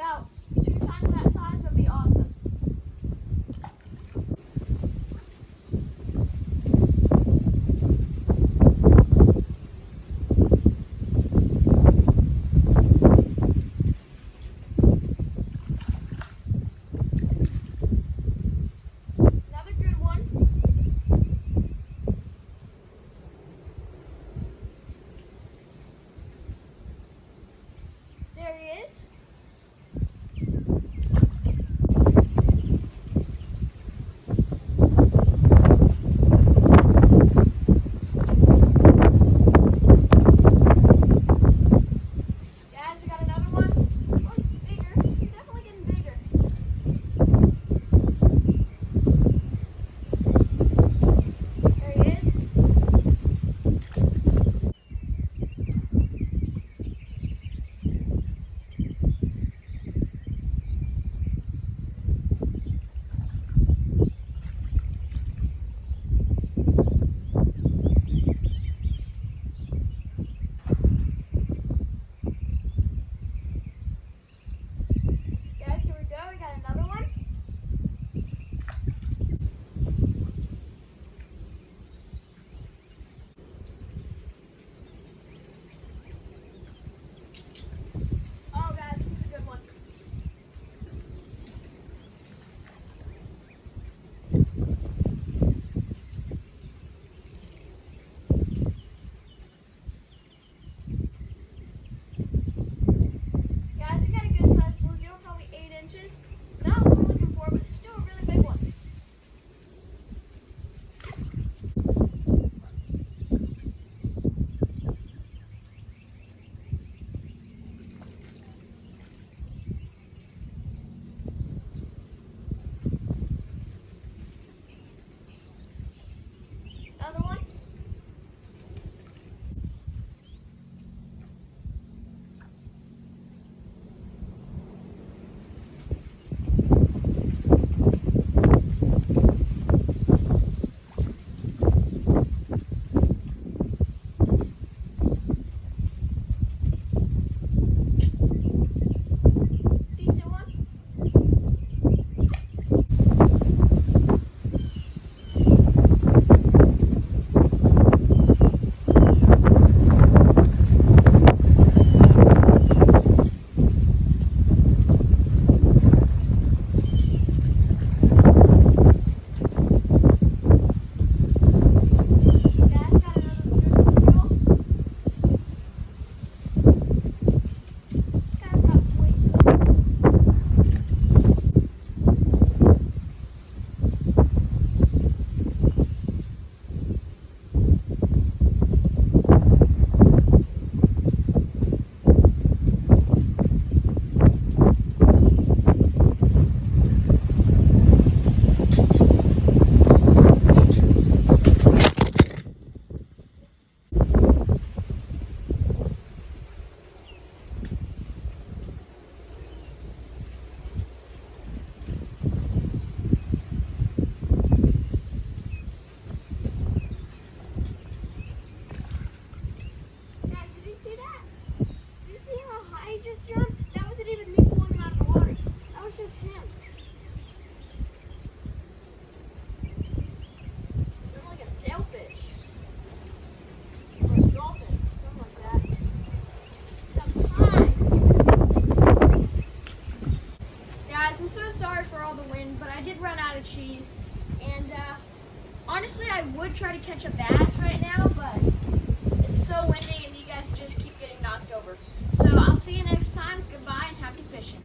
about 2 times that size would be awesome. Another good one. There he is. Guys, we got another one. This one's bigger. You're definitely getting bigger. There he is. Guys, here we go. We got another one. Oh, guys, this is a good one. Guys, we got a good sized bluegill, probably 8 inches. Not what we're looking for, but still a really big one. Another one. Decent one. Guys, got another good bluegill. Kind of tough to wait. Guys, did you see that? Did you see how high he just jumped? That wasn't even me pulling him out of the water. That was just him. Looked like a sailfish. Or a dolphin. Something like that. Jump high. Guys, I'm so sorry for all the wind, but I did run out of cheese. And honestly, I would try to catch a bass right now, but it's so windy and you guys just keep getting knocked over. So I'll see you next time. Goodbye and happy fishing.